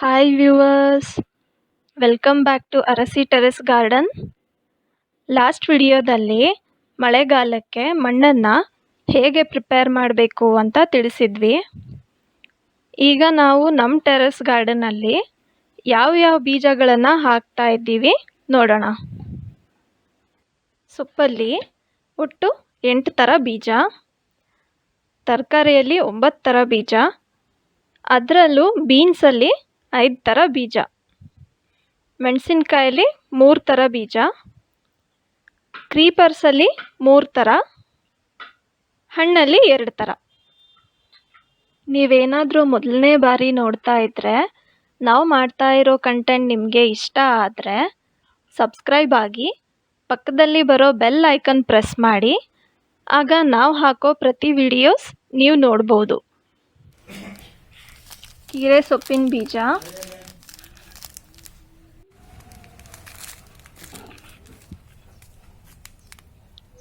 Hi viewers, welcome back to Arasi terrace garden. Last ವಿಡಿಯೋದಲ್ಲಿ ಮಳೆಗಾಲಕ್ಕೆ ಮಣ್ಣನ್ನು ಹೇಗೆ ಪ್ರಿಪೇರ್ ಮಾಡಬೇಕು ಅಂತ ತಿಳಿಸಿದ್ವಿ. ಈಗ ನಾವು ನಮ್ಮ ಟೆರೆಸ್ ಗಾರ್ಡನಲ್ಲಿ ಯಾವ ಬೀಜಗಳನ್ನು ಹಾಕ್ತಾ ಇದ್ದೀವಿ ನೋಡೋಣ. ಸೊಪ್ಪಲ್ಲಿ ಒಟ್ಟು 8 ಥರ ಬೀಜ, ತರಕಾರಿಯಲ್ಲಿ 9 ಥರ ಬೀಜ, ಅದರಲ್ಲೂ ಬೀನ್ಸಲ್ಲಿ 5 ಥರ ಬೀಜ, ಮೆಣಸಿನ್ಕಾಯಲ್ಲಿ 3 ಥರ ಬೀಜ, ಕ್ರೀಪರ್ಸಲ್ಲಿ 3 ಥರ, ಹಣ್ಣಲ್ಲಿ 2 ಥರ. ನೀವೇನಾದರೂ ಮೊದಲನೇ ಬಾರಿ ನೋಡ್ತಾ ಇದ್ದರೆ, ನಾವು ಮಾಡ್ತಾ ಇರೋ ಕಂಟೆಂಟ್ ನಿಮಗೆ ಇಷ್ಟ ಆದರೆ ಸಬ್ಸ್ಕ್ರೈಬ್ ಆಗಿ, ಪಕ್ಕದಲ್ಲಿ ಬರೋ ಬೆಲ್ ಐಕನ್ ಪ್ರೆಸ್ ಮಾಡಿ. ಆಗ ನಾವು ಹಾಕೋ ಪ್ರತಿ ವಿಡಿಯೋಸ್ ನೀವು ನೋಡ್ಬೋದು. ಹೀರೆ ಸೊಪ್ಪಿನ ಬೀಜ,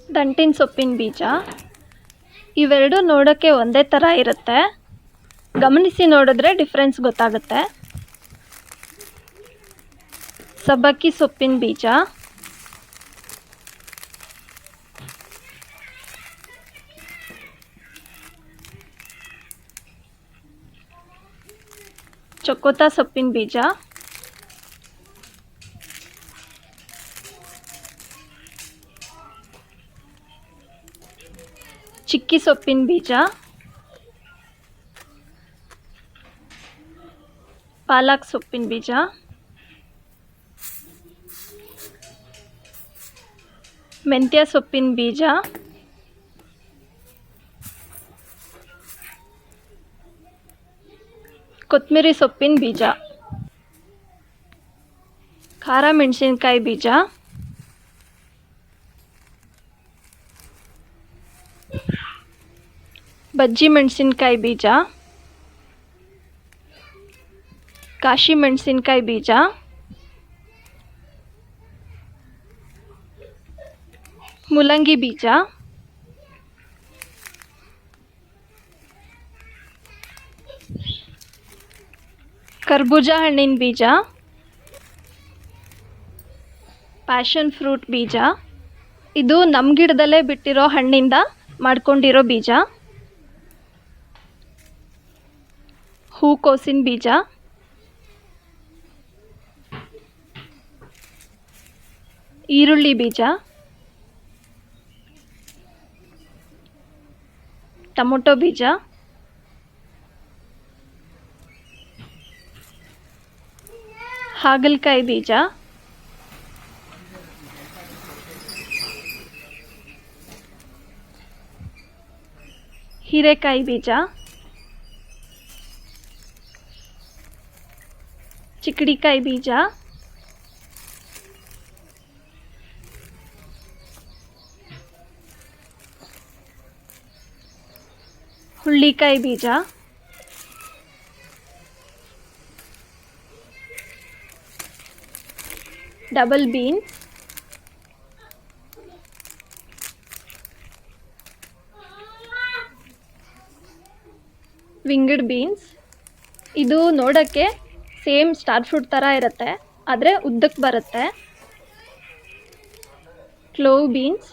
ದಂಟಿನ ಸೊಪ್ಪಿನ ಬೀಜ, ಇವೆರಡು ನೋಡೋಕ್ಕೆ ಒಂದೇ ಥರ ಇರುತ್ತೆ, ಗಮನಿಸಿ ನೋಡಿದ್ರೆ ಡಿಫ್ರೆನ್ಸ್ ಗೊತ್ತಾಗುತ್ತೆ. ಸಬ್ಬಕ್ಕಿ ಸೊಪ್ಪಿನ ಬೀಜ, ಚೊಕ್ಕೋತ ಸೊಪ್ಪಿನ ಬೀಜ, ಚಿಕ್ಕಿ ಸೊಪ್ಪಿನ ಬೀಜ, ಪಾಲಕ್ ಸೊಪ್ಪಿನ ಬೀಜ, ಮೆಂತ್ಯ ಸೊಪ್ಪಿನ ಬೀಜ, ಕೊತ್ತಂಬರಿ ಸೊಪ್ಪಿನ ಬೀಜ, ಖಾರ ಮೆಣಸಿನ್ಕಾಯಿ ಬೀಜ, ಬಜ್ಜಿ ಮೆಣಸಿನ್ಕಾಯಿ ಬೀಜ, ಕಾಶಿ ಮೆಣಸಿನ್ಕಾಯಿ ಬೀಜ, ಮೂಲಂಗಿ ಬೀಜ, ಕರ್ಬೂಜ ಹಣ್ಣಿನ ಬೀಜ, ಪ್ಯಾಷನ್ ಫ್ರೂಟ್ ಬೀಜ, ಇದು ನಮ್ಮ ಗಿಡದಲ್ಲೇ ಬಿಟ್ಟಿರೋ ಹಣ್ಣಿಂದ ಮಾಡ್ಕೊಂಡಿರೋ ಬೀಜ, ಹೂಕೋಸಿನ ಬೀಜ, ಈರುಳ್ಳಿ ಬೀಜ, ಟೊಮೊಟೊ ಬೀಜ, ಹಾಗಲಕಾಯಿ ಬೀಜ, ಹೀರೆಕಾಯಿ ಬೀಜ, ಚಿಕ್ಕಡಿಕಾಯಿ ಬೀಜ, ಹುಳ್ಳಿಕಾಯಿ ಬೀಜ, ಡಬಲ್ ಬೀನ್ಸ್, ವಿಂಗಡ್ ಬೀನ್ಸ್, ಇದು ನೋಡೋಕ್ಕೆ ಸೇಮ್ ಸ್ಟಾರ್ ಫ್ರೂಟ್ ಥರ ಇರುತ್ತೆ, ಆದರೆ ಉದ್ದಕ್ಕೆ ಬರುತ್ತೆ. ಕ್ಲೋವ್ ಬೀನ್ಸ್,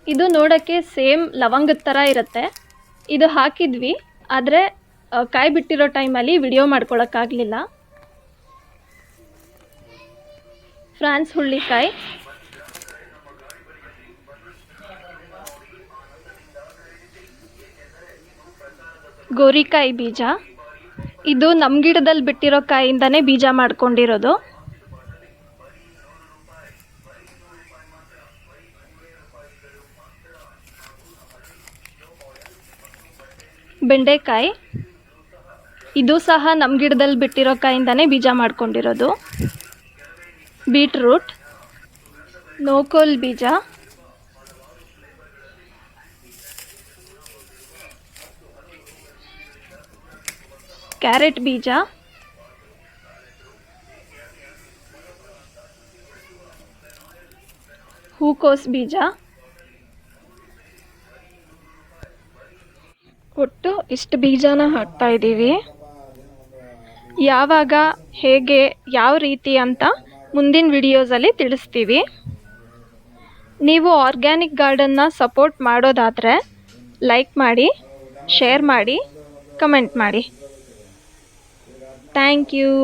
ಇದು ನೋಡೋಕ್ಕೆ ಸೇಮ್ ಲವಂಗದ ಥರ ಇರುತ್ತೆ. ಇದು ಹಾಕಿದ್ವಿ, ಆದರೆ ಕಾಯಿ ಬಿಟ್ಟಿರೋ ಟೈಮಲ್ಲಿ ವಿಡಿಯೋ ಮಾಡ್ಕೊಳಕ್ಕಾಗಲಿಲ್ಲ. ಫ್ರಾನ್ಸ್ ಹುಳ್ಳಿಕಾಯಿ, ಗೋರಿಕಾಯಿ ಬೀಜ, ಇದು ನಮ್ಮ ಗಿಡದಲ್ಲಿ ಬಿಟ್ಟಿರೋ ಕಾಯಿಂದನೇ ಬೀಜ ಮಾಡ್ಕೊಂಡಿರೋದು. ಬೆಂಡೆಕಾಯಿ, ಇದು ಸಹ ನಮ್ಮ ಗಿಡದಲ್ಲಿ ಬಿಟ್ಟಿರೋ ಕಾಯಿಂದನೇ ಬೀಜ ಮಾಡ್ಕೊಂಡಿರೋದು. ಬೀಟ್ರೂಟ್, ನೋಕೋಲ್ ಬೀಜ, ಕ್ಯಾರೆಟ್ ಬೀಜ, ಹೂಕೋಸ್ ಬೀಜ. ಒಟ್ಟು ಇಷ್ಟು ಬೀಜನ ಹಾಕ್ತಾ ಇದ್ದೀವಿ. ಯಾವಾಗ, ಹೇಗೆ, ಯಾವ ರೀತಿ ಅಂತ ಮುಂದಿನ ವಿಡಿಯೋಸಲ್ಲಿ ತಿಳಿಸ್ತೀವಿ. ನೀವು ಆರ್ಗ್ಯಾನಿಕ್ ಗಾರ್ಡನ್ನ ಸಪೋರ್ಟ್ ಮಾಡೋದಾದರೆ ಲೈಕ್ ಮಾಡಿ, ಶೇರ್ ಮಾಡಿ, ಕಮೆಂಟ್ ಮಾಡಿ. Thank you.